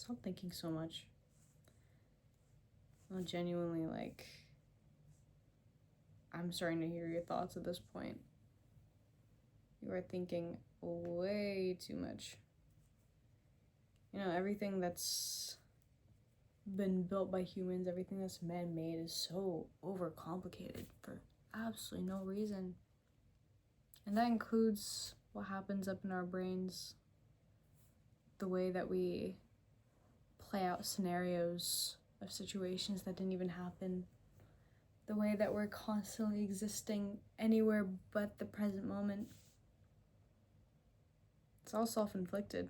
stop thinking so much. No, genuinely, like, I'm starting to hear your thoughts at this point. You are thinking way too much. You know, everything that's been built by humans, everything that's man-made is so overcomplicated for absolutely no reason. And that includes what happens up in our brains, the way that we play out scenarios of situations that didn't even happen, the way that we're constantly existing anywhere but the present moment. It's all self-inflicted.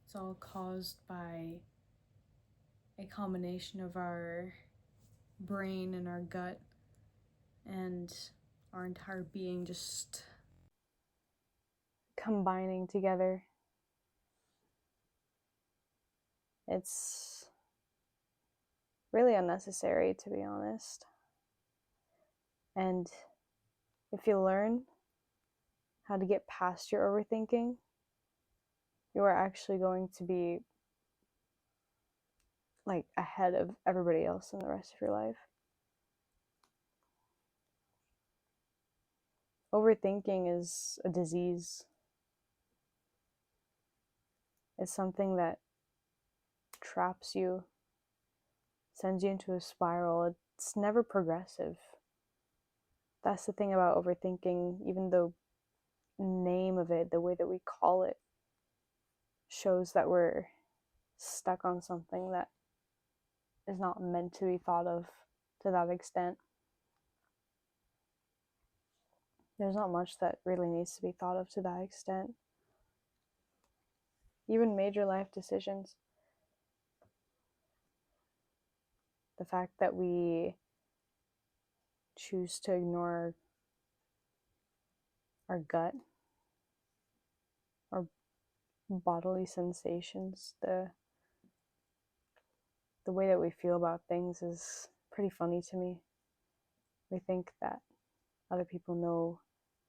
It's all caused by a combination of our brain and our gut and our entire being just combining together. It's really unnecessary, to be honest. And if you learn how to get past your overthinking, you are actually going to be like ahead of everybody else in the rest of your life. Overthinking is a disease. It's something that traps you, sends you into a spiral. It's never progressive. That's the thing about overthinking. Even the name of it, the way that we call it, shows that we're stuck on something that is not meant to be thought of to that extent. There's not much that really needs to be thought of to that extent. Even major life decisions. The fact that we choose to ignore our gut, our bodily sensations, the way that we feel about things is pretty funny to me. We think that other people know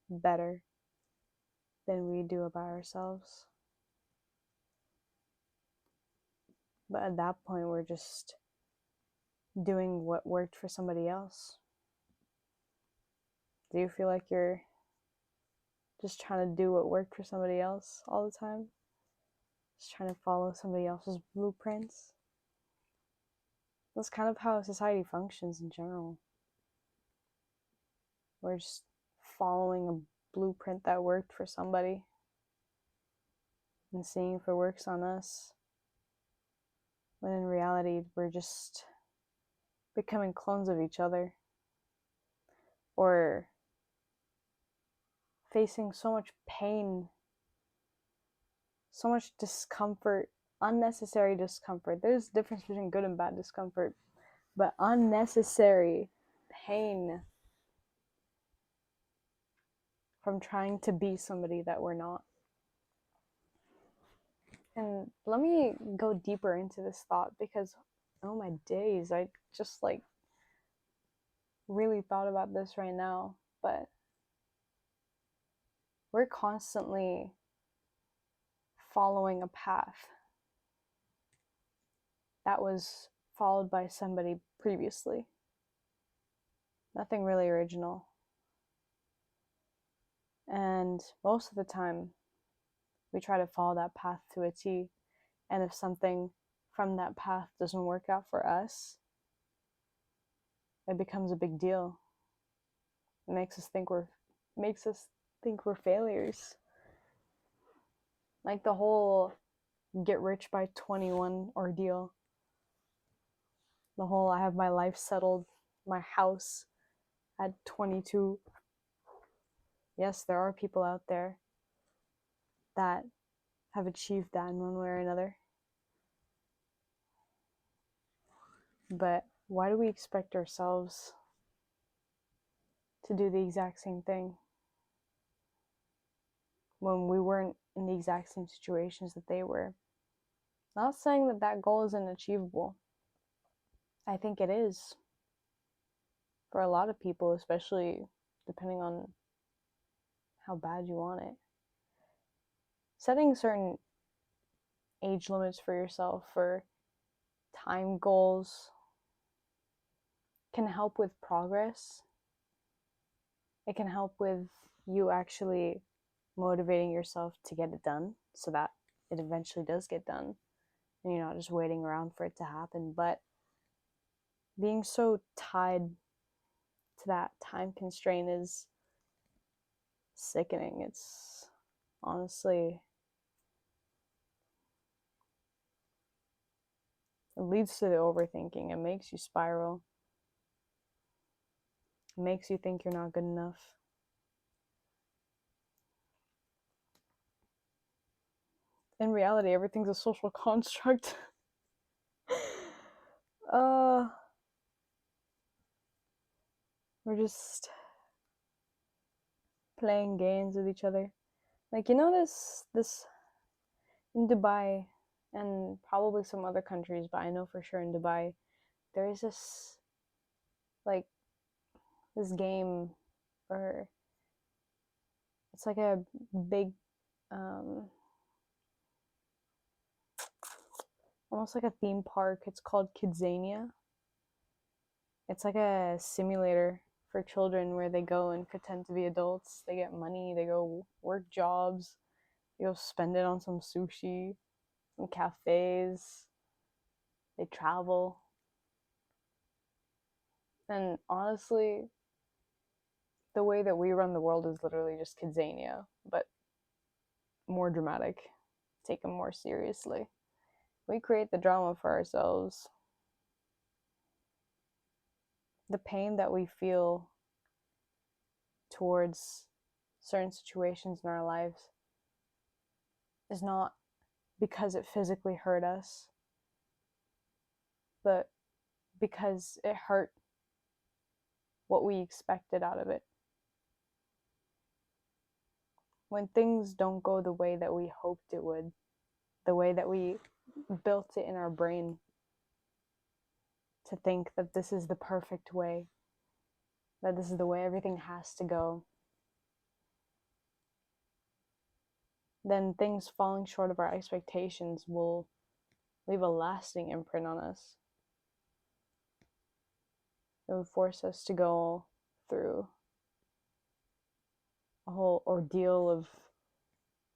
better than we do about ourselves. But at that point, we're just doing what worked for somebody else. Do you feel like you're just trying to do what worked for somebody else all the time? Just trying to follow somebody else's blueprints? That's kind of how society functions in general. We're just following a blueprint that worked for somebody and seeing if it works on us. When in reality, we're just becoming clones of each other. Or facing so much pain, so much discomfort, unnecessary discomfort. There's a difference between good and bad discomfort, but unnecessary pain from trying to be somebody that we're not. And let me go deeper into this thought because, oh my days, I just really thought about this right now. But we're constantly following a path that was followed by somebody previously. Nothing really original. And most of the time, we try to follow that path to a T. And if something from that path doesn't work out for us, it becomes a big deal. It makes us think we're failures. Like the whole get rich by 21 ordeal. The whole I have my life settled, my house at 22. Yes, there are people out there that have achieved that in one way or another. But why do we expect ourselves to do the exact same thing when we weren't in the exact same situations that they were? Not saying that that goal isn't achievable. I think it is. For a lot of people, especially depending on how bad you want it. Setting certain age limits for yourself, for time goals, can help with progress. It can help with you actually motivating yourself to get it done so that it eventually does get done and you're not just waiting around for it to happen. But being so tied to that time constraint is sickening. It's honestly, it leads to the overthinking. It makes you spiral. It makes you think you're not good enough. In reality, everything's a social construct. uh we're just playing games with each other. Like, you know, this in Dubai and probably some other countries, but I know for sure in Dubai there is this, like, this game, or it's like a big um almost like a theme park. It's called Kidzania. It's like a simulator for children where they go and pretend to be adults. They get money, they go work jobs, they go spend it on some sushi, some cafes, they travel. And honestly, the way that we run the world is literally just Kidzania, but more dramatic, taken more seriously. We create the drama for ourselves. The pain that we feel towards certain situations in our lives is not because it physically hurt us, but because it hurt what we expected out of it. When things don't go the way that we hoped it would, the way that we built it in our brain to think that this is the perfect way, that this is the way everything has to go, then things falling short of our expectations will leave a lasting imprint on us. It would force us to go through a whole ordeal of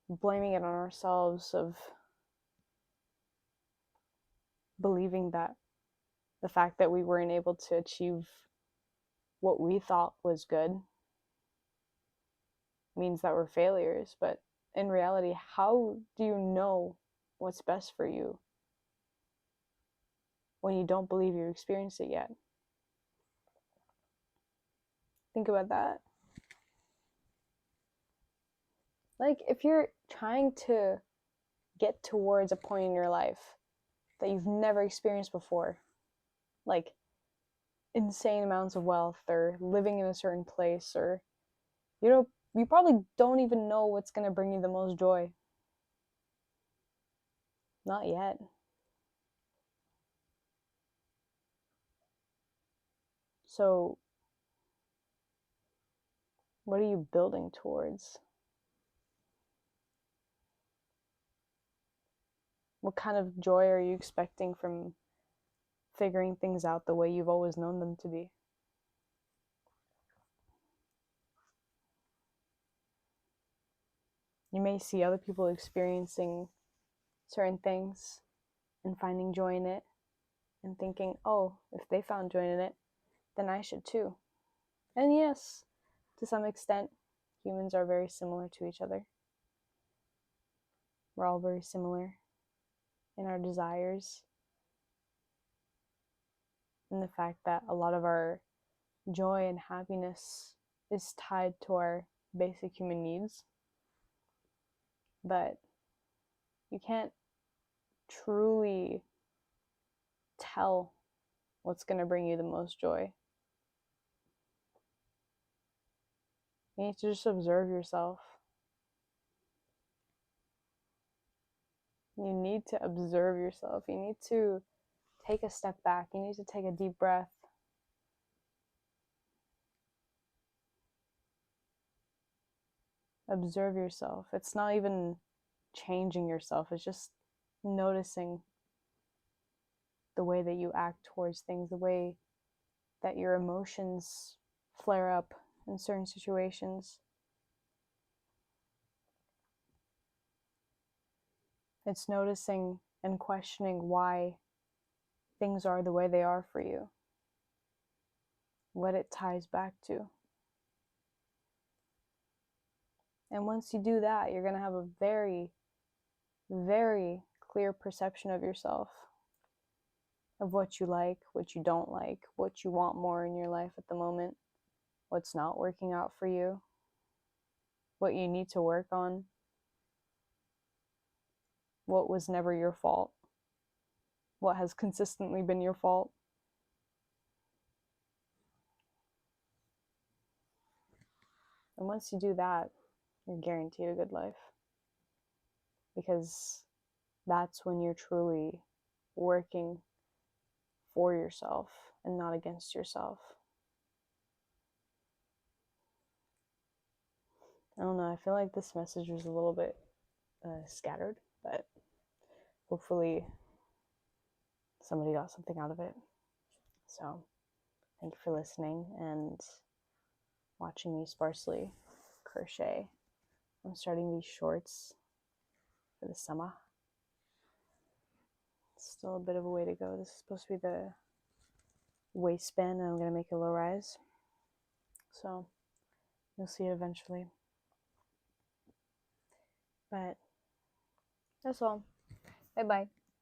blaming it on ourselves, of believing that the fact that we weren't able to achieve what we thought was good means that we're failures. But in reality, how do you know what's best for you when you don't believe you've experienced it yet? Think about that. Like, if you're trying to get towards a point in your life that you've never experienced before, like insane amounts of wealth or living in a certain place, or you probably don't even know what's going to bring you the most joy. Not yet. So what are you building towards? What kind of joy are you expecting from figuring things out the way you've always known them to be? You may see other people experiencing certain things and finding joy in it and thinking, oh, if they found joy in it, then I should too. And yes, to some extent, humans are very similar to each other. We're all very similar in our desires, and the fact that a lot of our joy and happiness is tied to our basic human needs. But you can't truly tell what's going to bring you the most joy. You need to just observe yourself. You need to observe yourself. You need to take a step back. You need to take a deep breath. Observe yourself. It's not even changing yourself. It's just noticing the way that you act towards things, the way that your emotions flare up in certain situations. It's noticing and questioning why things are the way they are for you, what it ties back to. And once you do that, you're going to have a very, very clear perception of yourself, of what you like, what you don't like, what you want more in your life at the moment, what's not working out for you, what you need to work on, what was never your fault, what has consistently been your fault. And once you do that, you're guaranteed a good life. Because that's when you're truly working for yourself and not against yourself. I don't know, I feel like this message was a little bit scattered, but hopefully somebody got something out of it. So thank you for listening and watching me sparsely crochet. I'm starting these shorts for the summer. Still a bit of a way to go. This is supposed to be the waistband, and I'm going to make a low rise. So you'll see it eventually. But that's all. Bye-bye.